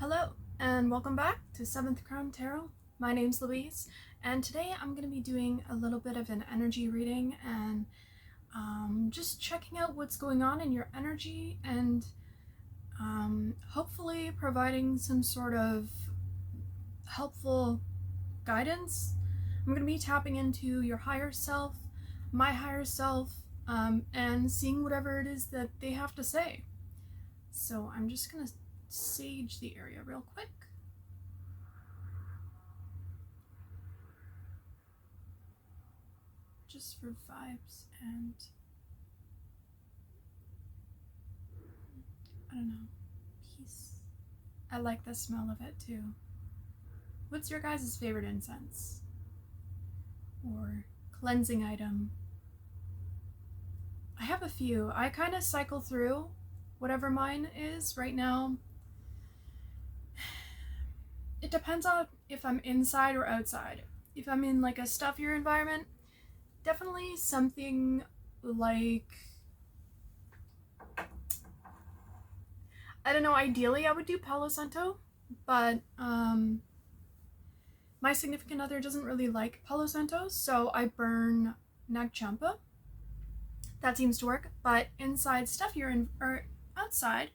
Hello, and welcome back to 7th Crown Tarot. My name's Louise, and today I'm going to be doing a little bit of an energy reading and just checking out what's going on in your energy and hopefully providing some sort of helpful guidance. I'm going to be tapping into your higher self, my higher self, and seeing whatever it is that they have to say. So I'm just going to sage the area real quick. Just for vibes and I don't know, peace. I like the smell of it too. What's your guys' favorite incense? Or cleansing item? I have a few. I kind of cycle through whatever mine is right now. It depends on if I'm inside or outside. If I'm in like a stuffier environment, definitely something like, I don't know, ideally I would do Palo Santo, but my significant other doesn't really like Palo Santo, so I burn Nagchampa. That seems to work, but inside stuffier or outside,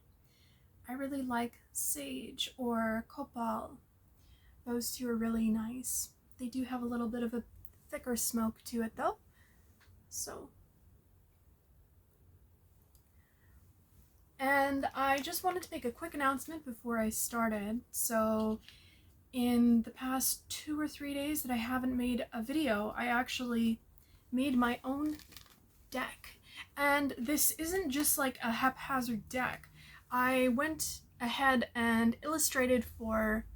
I really like sage or copal. Those two are really nice. They do have a little bit of a thicker smoke to it though. So. And I just wanted to make a quick announcement before I started. So in the past 2 or 3 days that I haven't made a video, I actually made my own deck. And this isn't just like a haphazard deck. I went ahead and illustrated for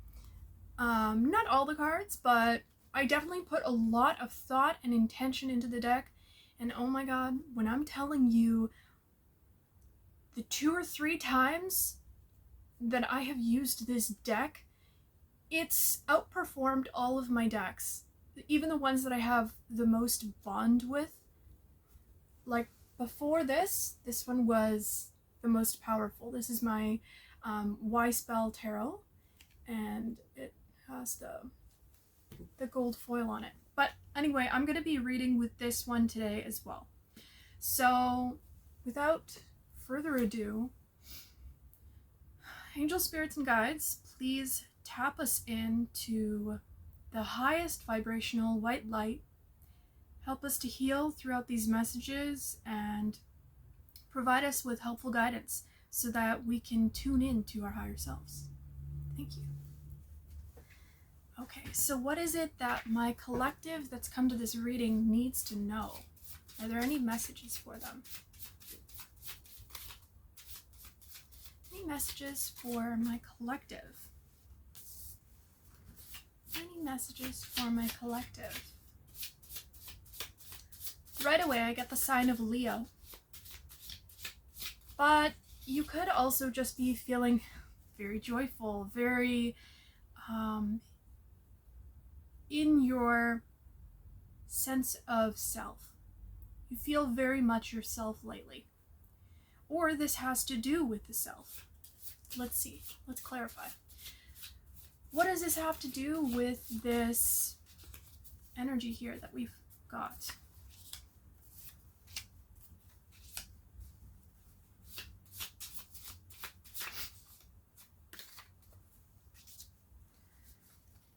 not all the cards, but I definitely put a lot of thought and intention into the deck. And oh my god, when I'm telling you the 2 or 3 times that I have used this deck, it's outperformed all of my decks. Even the ones that I have the most bond with. Like before this one was the most powerful. This is my Y Spell Tarot, and it has the gold foil on it. But anyway, I'm going to be reading with this one today as well. So without further ado, angel spirits and guides, please tap us into the highest vibrational white light. Help us to heal throughout these messages and provide us with helpful guidance so that we can tune in to our higher selves. Thank you. Okay, so what is it that my collective that's come to this reading needs to know? Are there any messages for them? Any messages for my collective? Any messages for my collective? Right away, I get the sign of Leo. But you could also just be feeling very joyful, very in your sense of self. You feel very much yourself lately. Or this has to do with the self. Let's see. Let's clarify. What does this have to do with this energy here that we've got?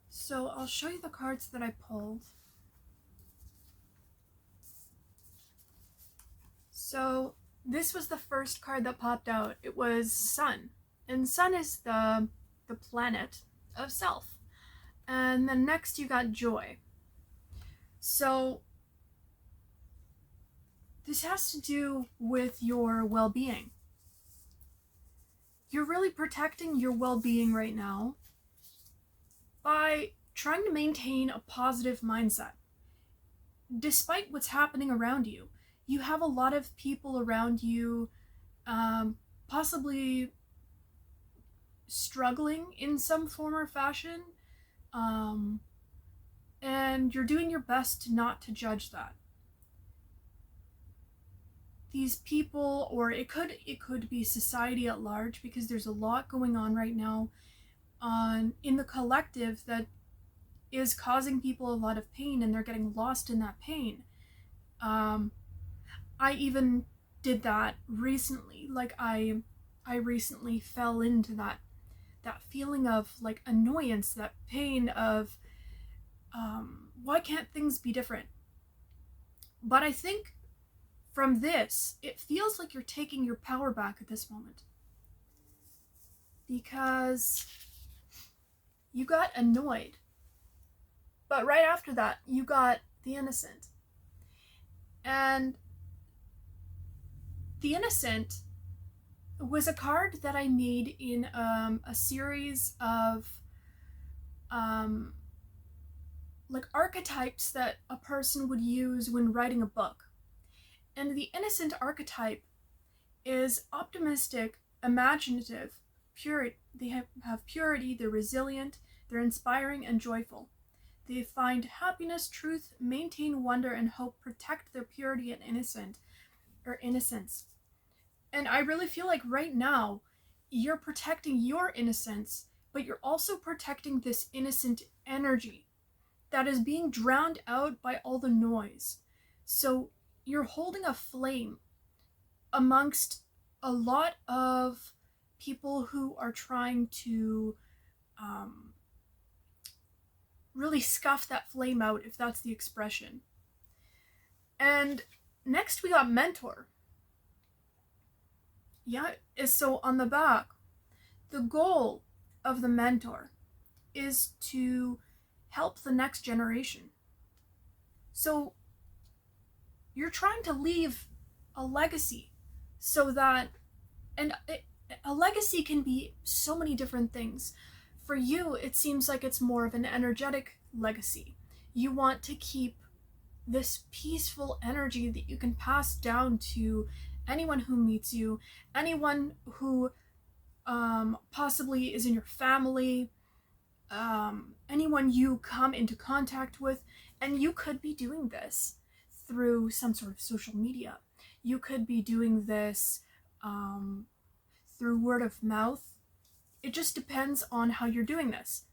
So I'll show you the cards that I pulled. So this was the first card that popped out. It was Sun. And Sun is the planet of self. And then next you got Joy. So this has to do with your well-being. You're really protecting your well-being right now by trying to maintain a positive mindset. Despite what's happening around you, you have a lot of people around you possibly struggling in some form or fashion, and you're doing your best not to judge that. These people, or it could be society at large, because there's a lot going on right now in the collective that is causing people a lot of pain, and they're getting lost in that pain. I even did that recently. Like I recently fell into that feeling of like annoyance, that pain of why can't things be different? But I think from this, it feels like you're taking your power back at this moment, because you got annoyed, but right after that you got the innocent. And the innocent was a card that I made in a series of like archetypes that a person would use when writing a book. And the innocent archetype is optimistic, imaginative, pure. They have purity, they're resilient, they're inspiring and joyful. They find happiness, truth, maintain wonder and hope, protect their purity and innocence. And I really feel like right now you're protecting your innocence, but you're also protecting this innocent energy that is being drowned out by all the noise. So you're holding a flame amongst a lot of people who are trying to really scuff that flame out, if that's the expression. And next we got mentor. Yeah, so on the back, the goal of the mentor is to help the next generation. So you're trying to leave a legacy, so that, and a legacy can be so many different things. For you, it seems like it's more of an energetic legacy. You want to keep this peaceful energy that you can pass down to anyone who meets you, anyone who possibly is in your family, anyone you come into contact with. And you could be doing this through some sort of social media. You could be doing this through word of mouth. It just depends on how you're doing this.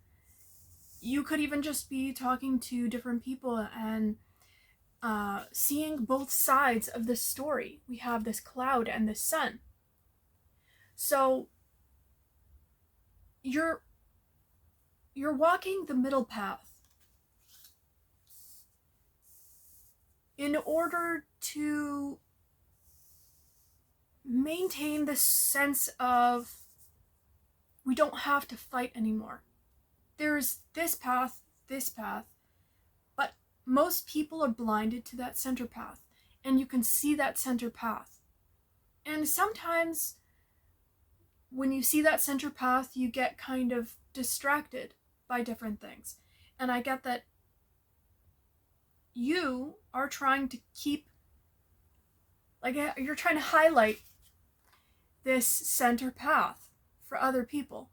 You could even just be talking to different people and seeing both sides of the story. We have this cloud and this sun. So you're walking the middle path in order to maintain this sense of we don't have to fight anymore. There's this path, but most people are blinded to that center path, and you can see that center path. And sometimes when you see that center path, you get kind of distracted by different things. And I get that you are trying to keep, like, you're trying to highlight this center path for other people.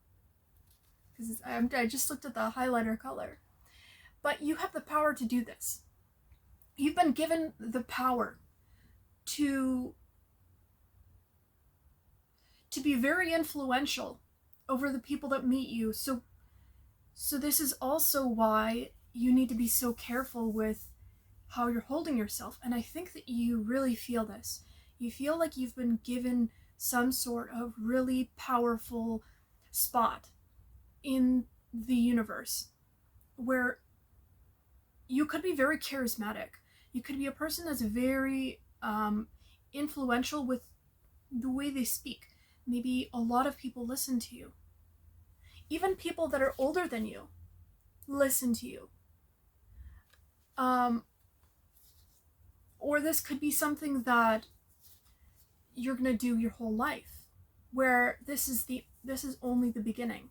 Because I just looked at the highlighter color. But you have the power to do this. You've been given the power to be very influential over the people that meet you. So this is also why you need to be so careful with how you're holding yourself. And I think that you really feel this. You feel like you've been given some sort of really powerful spot in the universe where you could be very charismatic. You could be a person that's very influential with the way they speak. Maybe a lot of people listen to you. Even people that are older than you listen to you. Or this could be something that you're gonna do your whole life, where this is only the beginning.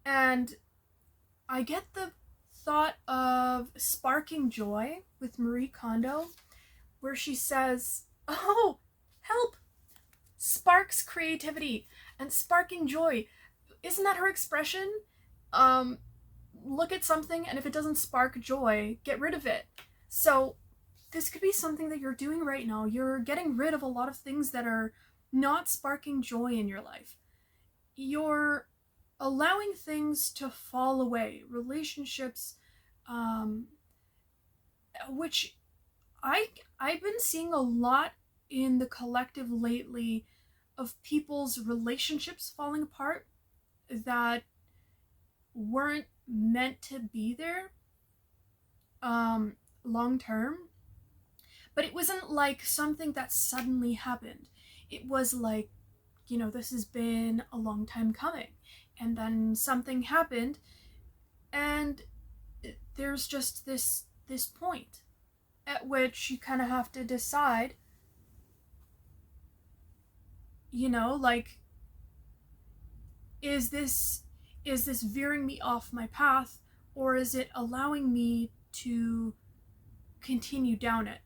And I get the thought of Sparking Joy with Marie Kondo, where she says, oh, help! Sparks creativity and sparking joy. Isn't that her expression? Look at something, and if it doesn't spark joy, get rid of it. So this could be something that you're doing right now. You're getting rid of a lot of things that are not sparking joy in your life. you're allowing things to fall away, relationships, which I've been seeing a lot in the collective lately of people's relationships falling apart that weren't meant to be there long term. But it wasn't like something that suddenly happened. It was like, this has been a long time coming. And then something happened, and there's just this point at which you kind of have to decide, like, is this veering me off my path, or is it allowing me to continue down it?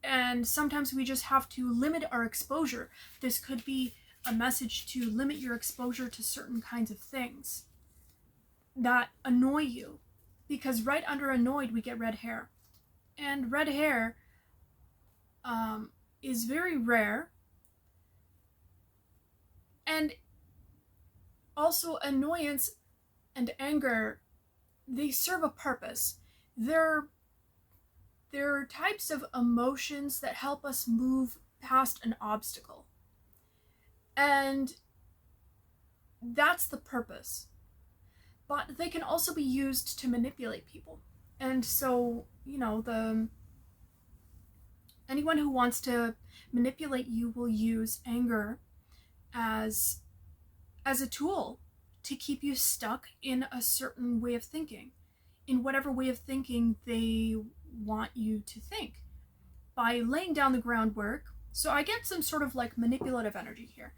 And sometimes we just have to limit our exposure. This could be a message to limit your exposure to certain kinds of things that annoy you, because right under annoyed we get red hair, and red hair is very rare. And also, annoyance and anger, they serve a purpose. They're types of emotions that help us move past an obstacle. And that's the purpose. But they can also be used to manipulate people. And so, anyone who wants to manipulate you will use anger as a tool to keep you stuck in a certain way of thinking, in whatever way of thinking they want you to think, by laying down the groundwork. So I get some sort of like manipulative energy here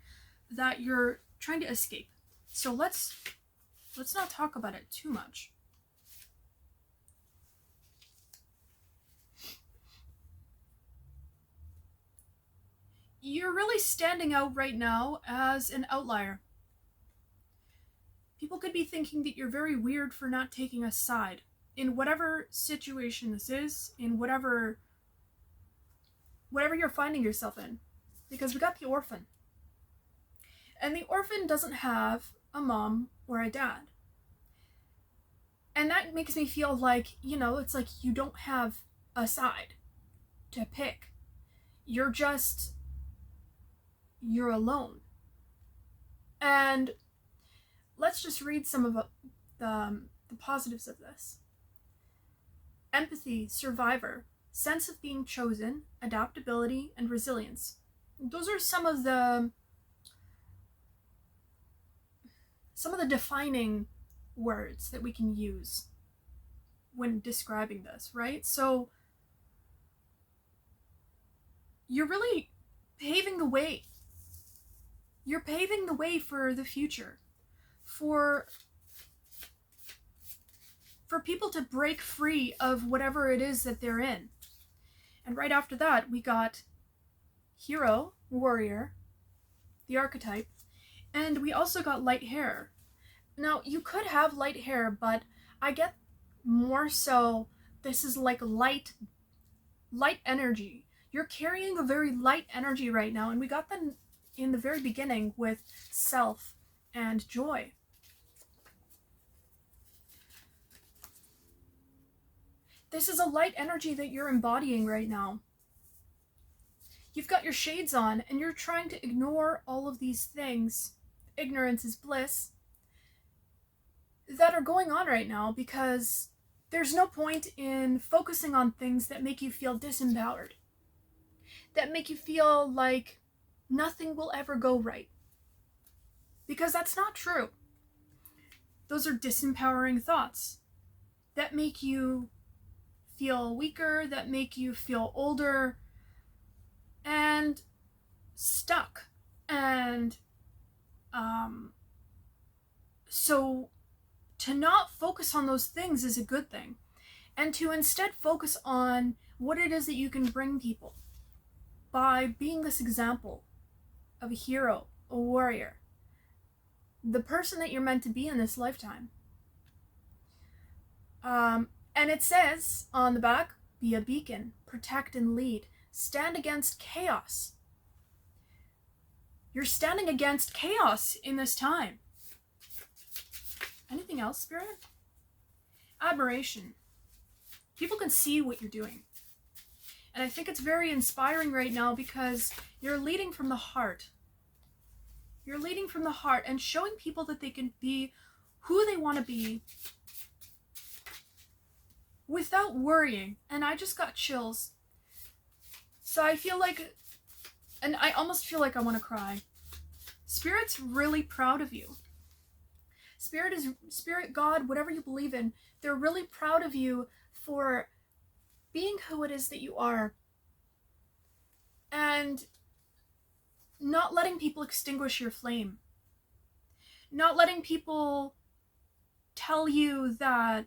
that you're trying to escape. So let's not talk about it too much. You're really standing out right now as an outlier. People could be thinking that you're very weird for not taking a side in whatever situation this is, in whatever you're finding yourself in. Because we got the orphan. And the orphan doesn't have a mom or a dad. And that makes me feel like, it's like you don't have a side to pick. You're alone. And let's just read some of the positives of this. Empathy, survivor, sense of being chosen, adaptability, and resilience. Those are some of the defining words that we can use when describing this, right? So you're really paving the way. You're paving the way for the future, for people to break free of whatever it is that they're in. And right after that, we got hero, warrior, the archetype, and we also got light hair. Now, you could have light hair, but I get more so this is like light energy. You're carrying a very light energy right now, and we got that in the very beginning with self and joy. This is a light energy that you're embodying right now. You've got your shades on, and you're trying to ignore all of these things. Ignorance is bliss. That are going on right now, because there's no point in focusing on things that make you feel disempowered, that make you feel like nothing will ever go right. Because that's not true. Those are disempowering thoughts that make you feel weaker, that make you feel older and stuck. And so to not focus on those things is a good thing, and to instead focus on what it is that you can bring people by being this example of a hero, a warrior, the person that you're meant to be in this lifetime. And it says on the back, be a beacon, protect and lead, stand against chaos. You're standing against chaos in this time. Anything else, Spirit? Admiration. People can see what you're doing. And I think it's very inspiring right now because you're leading from the heart. You're leading from the heart and showing people that they can be who they want to be without worrying. And I just got chills. So I feel like, and I almost feel like I want to cry. Spirit's really proud of you. Spirit, God, whatever you believe in, they're really proud of you for being who it is that you are. And not letting people extinguish your flame. Not letting people tell you that,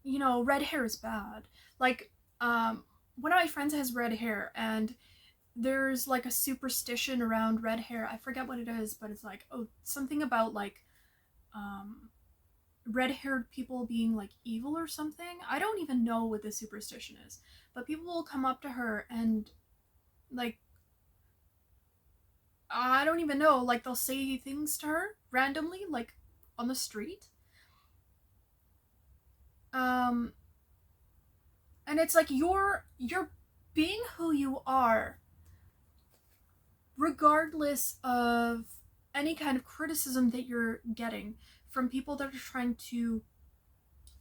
you know, red hair is bad. Like, one of my friends has red hair, and there's like a superstition around red hair. I forget what it is, but it's like, oh, something about like red-haired people being like evil or something. I don't even know what the superstition is, but people will come up to her and like, I don't even know, like they'll say things to her randomly, like on the street. And it's like you're being who you are regardless of any kind of criticism that you're getting from people that are trying to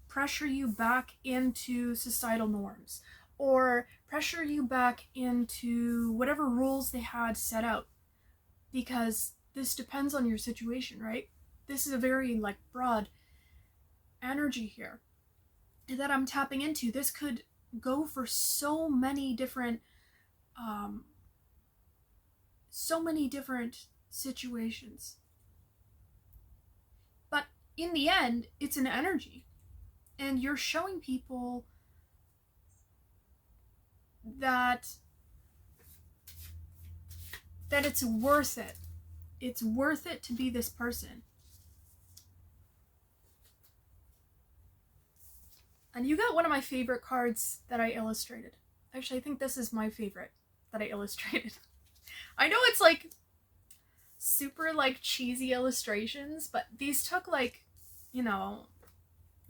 pressure you back into societal norms or pressure you back into whatever rules they had set out, because this depends on your situation, right? This is a very like broad energy here that I'm tapping into. This could go for so many different situations. But in the end, it's an energy. And you're showing people that it's worth it. It's worth it to be this person. And you got one of my favorite cards that I illustrated. Actually, I think this is my favorite that I illustrated. I know it's like super like cheesy illustrations, but these took like, you know,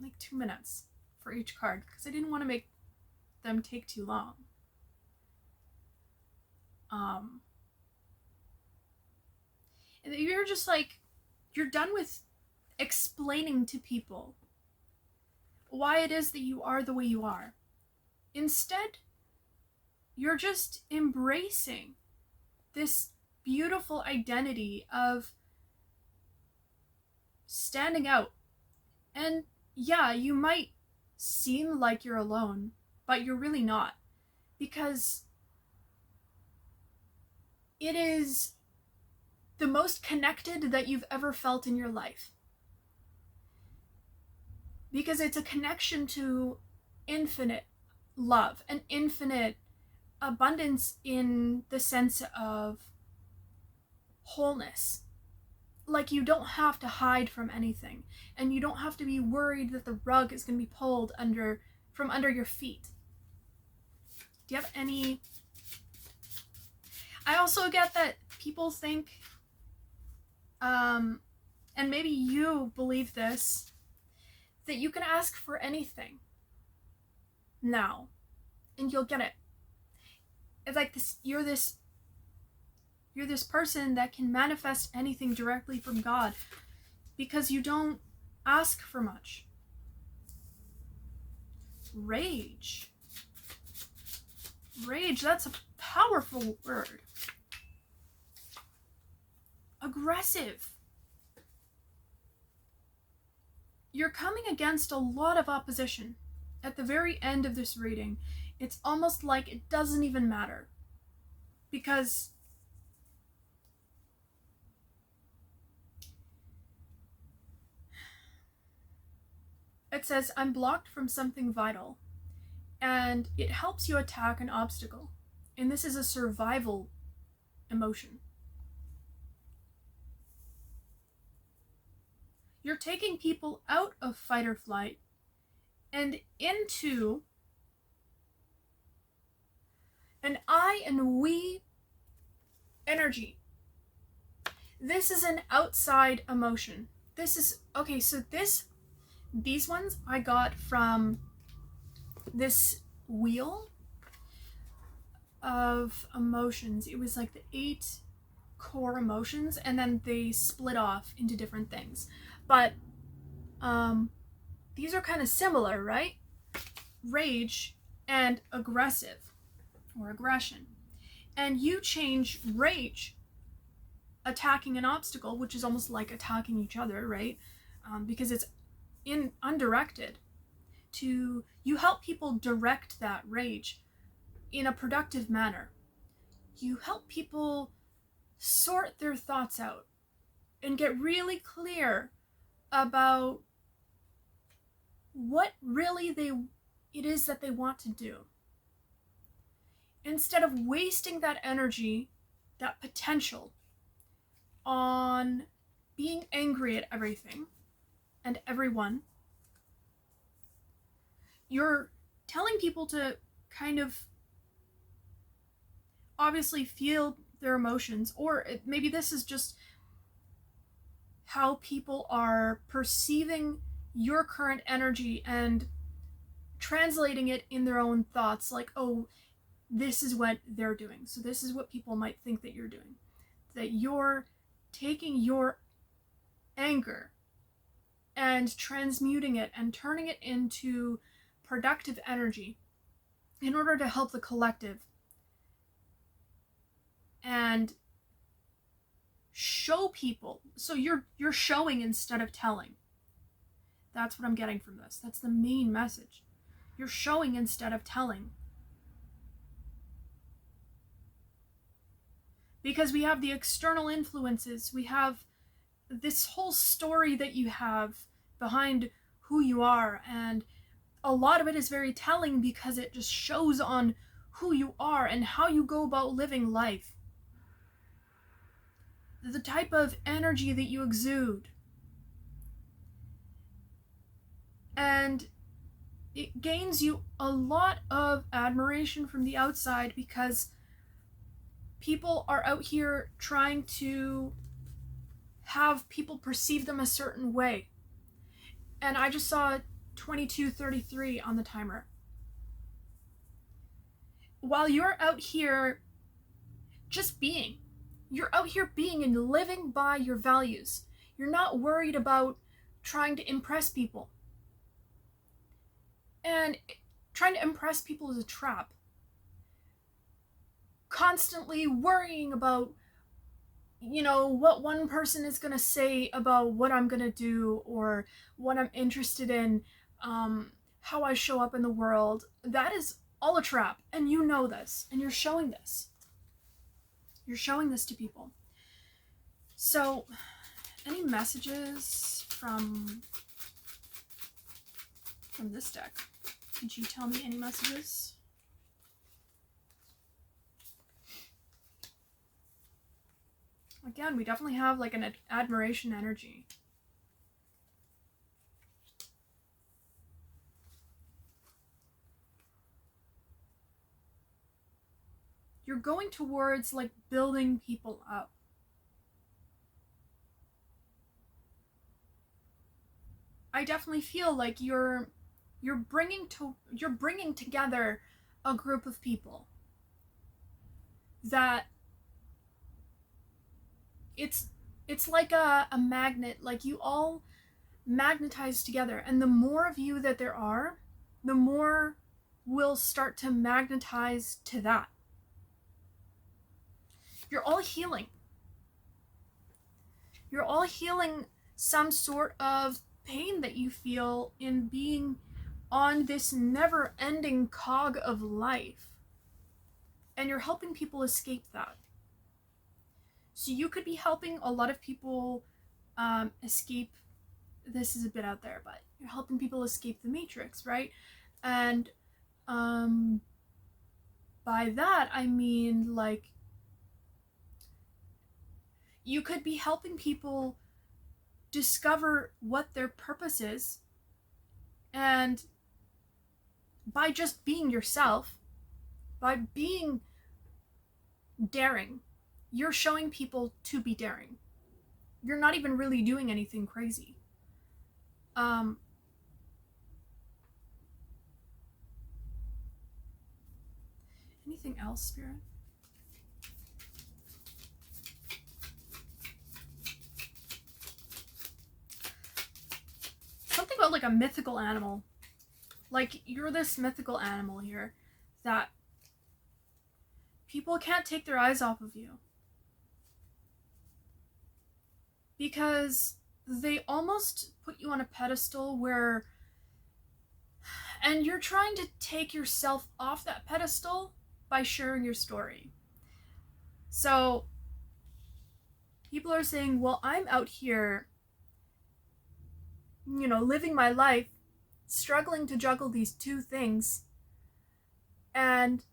like 2 minutes for each card because I didn't want to make them take too long. And you're just like, you're done with explaining to people why it is that you are the way you are. Instead, you're just embracing this beautiful identity of standing out. And yeah, you might seem like you're alone, but you're really not, because it is the most connected that you've ever felt in your life. Because it's a connection to infinite love and infinite abundance in the sense of wholeness. Like, you don't have to hide from anything, and you don't have to be worried that the rug is going to be pulled from under your feet. Do you have any... I also get that people think, and maybe you believe this, that you can ask for anything now, and you'll get it. It's like this, you're this person that can manifest anything directly from God because you don't ask for much. Rage, that's a powerful word. Aggressive. You're coming against a lot of opposition. At the very end of this reading, it's almost like it doesn't even matter. Because it says, I'm blocked from something vital, and it helps you attack an obstacle. And this is a survival emotion. You're taking people out of fight or flight and into an I and we energy. This is an outside emotion. This is, okay, so these ones I got from this wheel of emotions. It was like the 8 core emotions, and then they split off into different things. But these are kind of similar, right? Rage and aggressive or aggression. And you change rage, attacking an obstacle, which is almost like attacking each other, right? Because it's undirected. You help people direct that rage in a productive manner. You help people sort their thoughts out and get really clear about what really it is that they want to do. Instead of wasting that energy, that potential, on being angry at everything and everyone, you're telling people to kind of obviously feel their emotions, or maybe this is just how people are perceiving your current energy and translating it in their own thoughts, like, oh, this is what they're doing, so this is what people might think that you're doing. That you're taking your anger and transmuting it and turning it into productive energy in order to help the collective and show people. So you're showing instead of telling. That's what I'm getting from this. That's the main message. You're showing instead of telling. Because we have the external influences, we have this whole story that you have behind who you are, and a lot of it is very telling because it just shows on who you are and how you go about living life. The type of energy that you exude. And it gains you a lot of admiration from the outside because people are out here trying to have people perceive them a certain way. And I just saw 2233 on the timer. While you're out here just being, you're out here being and living by your values. You're not worried about trying to impress people. And trying to impress people is a trap. Constantly worrying about, what one person is going to say about what I'm going to do or what I'm interested in, how I show up in the world. That is all a trap. And you know this. And you're showing this. You're showing this to people. So, any messages from this deck? Could you tell me any messages? Again, we definitely have like an admiration energy. You're going towards like building people up. I definitely feel like you're bringing together a group of people that it's like a magnet. Like you all magnetize together, and the more of you that there are, the more will start to magnetize to that. You're all healing. You're all healing some sort of pain that you feel in being on this never-ending cog of life. And you're helping people escape that. So you could be helping a lot of people escape, this is a bit out there, but you're helping people escape the matrix, right? And by that I mean like you could be helping people discover what their purpose is, and by just being yourself, by being daring, you're showing people to be daring. You're not even really doing anything crazy. Anything else, Spirit? Something about like a mythical animal. Like you're this mythical animal here that people can't take their eyes off of you. Because they almost put you on a pedestal where, and you're trying to take yourself off that pedestal by sharing your story. So people are saying, well, I'm out here, you know, living my life, struggling to juggle these two things, and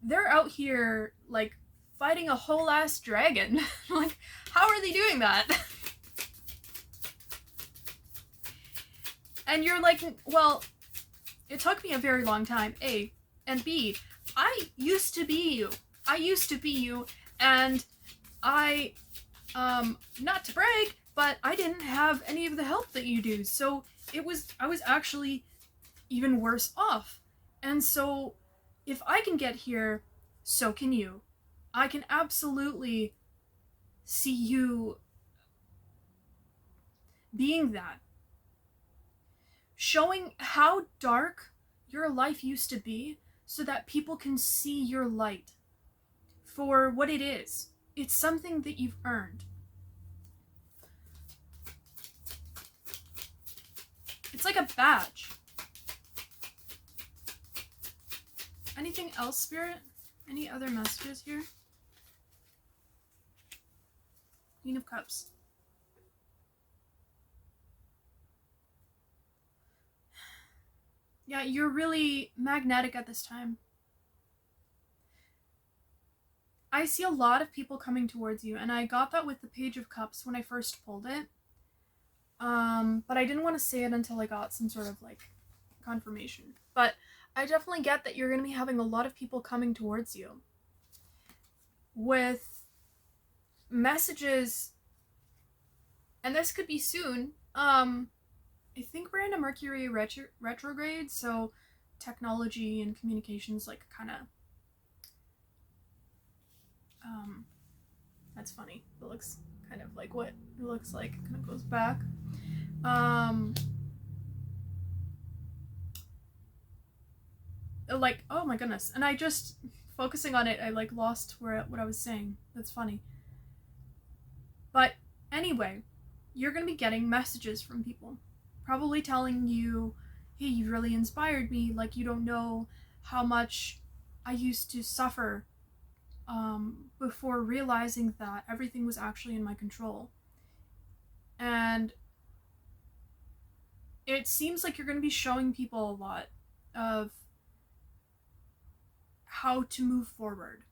they're out here like fighting a whole ass dragon. Like, how are they doing that? And you're like, well, it took me a very long time, A, and B, I used to be you. And I, not to brag, but I didn't have any of the help that you do. So I was actually even worse off. And so if I can get here, so can you. I can absolutely see you being that. Showing how dark your life used to be so that people can see your light for what it is. It's something that you've earned. It's like a badge. Anything else, Spirit? Any other messages here? Queen of Cups. Yeah, you're really magnetic at this time. I see a lot of people coming towards you, and I got that with the Page of Cups when I first pulled it. But I didn't want to say it until I got some sort of like confirmation. But I definitely get that you're going to be having a lot of people coming towards you with messages, and this could be soon. I think we're in a Mercury retrograde, so technology and communications like kind of that's funny. It looks kind of like what it looks like. It kind of goes back. Like, oh my goodness. And I just, focusing on it, I like lost what I was saying. That's funny. But anyway, you're going to be getting messages from people. Probably telling you, hey, you really inspired me. Like, you don't know how much I used to suffer before realizing that everything was actually in my control. And it seems like you're going to be showing people a lot of how to move forward.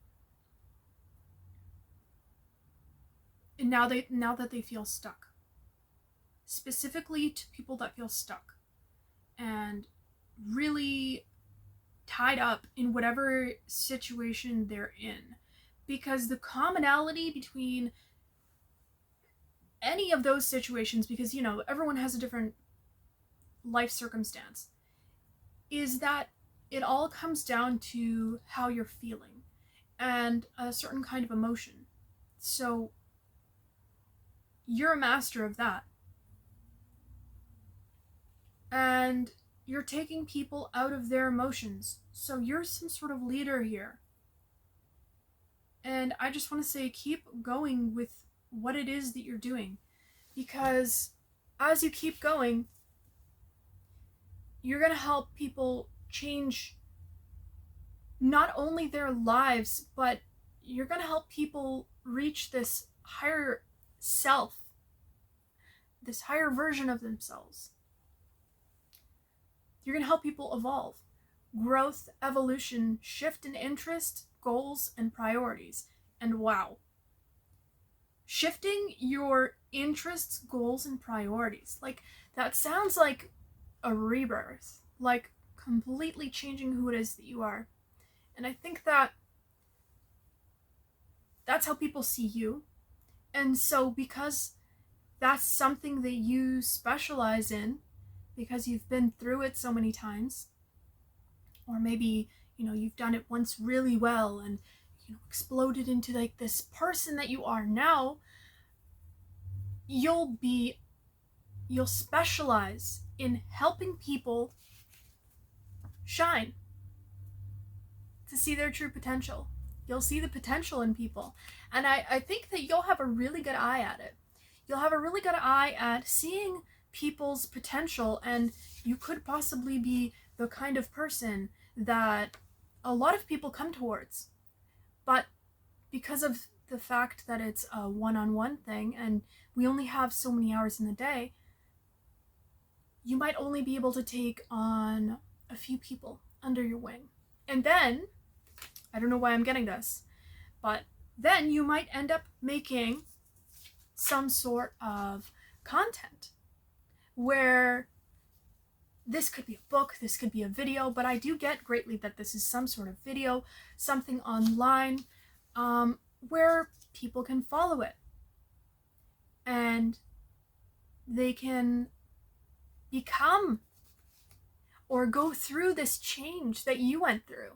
And now that they feel stuck. Specifically to people that feel stuck and really tied up in whatever situation they're in. Because the commonality between any of those situations, because, you know, everyone has a different life circumstance, is that it all comes down to how you're feeling and a certain kind of emotion. So you're a master of that. And you're taking people out of their emotions. So you're some sort of leader here. And I just want to say, keep going with what it is that you're doing. Because as you keep going, you're going to help people change not only their lives, but you're going to help people reach this higher self, this higher version of themselves. You're going to help people evolve. Growth, evolution, shift in interest, goals, and priorities. And wow. Shifting your interests, goals, and priorities. Like, that sounds like a rebirth. Like, completely changing who it is that you are. And I think that that's how people see you. And so because that's something that you specialize in, because you've been through it so many times, or maybe, you've done it once really well and, exploded into like this person that you are now, you'll specialize in helping people shine, to see their true potential. You'll see the potential in people. And I think that you'll have a really good eye at it. You'll have a really good eye at seeing people's potential, and you could possibly be the kind of person that a lot of people come towards. But because of the fact that it's a one-on-one thing and we only have so many hours in the day, you might only be able to take on a few people under your wing. And then, I don't know why I'm getting this, but then you might end up making some sort of content where this could be a book, this could be a video, but I do get greatly that this is some sort of video, something online, where people can follow it and they can become or go through this change that you went through.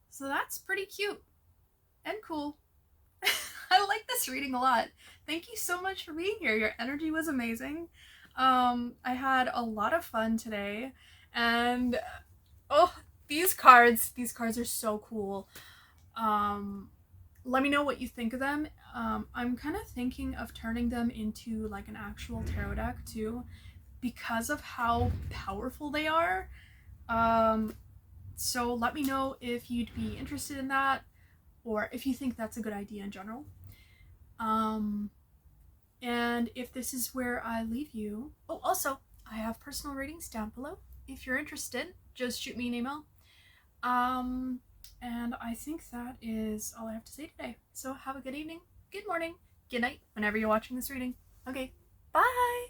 So that's pretty cute and cool. I like this reading a lot. Thank you so much for being here. Your energy was amazing. I had a lot of fun today, and these cards are so cool. Let me know what you think of them. I'm kind of thinking of turning them into like an actual tarot deck too, because of how powerful they are. So let me know if you'd be interested in that, or if you think that's a good idea in general. And if this is where I leave you. Oh, also, I have personal readings down below. If you're interested, just shoot me an email. And I think that is all I have to say today. So have a good evening, good morning, good night, whenever you're watching this reading. Okay, bye!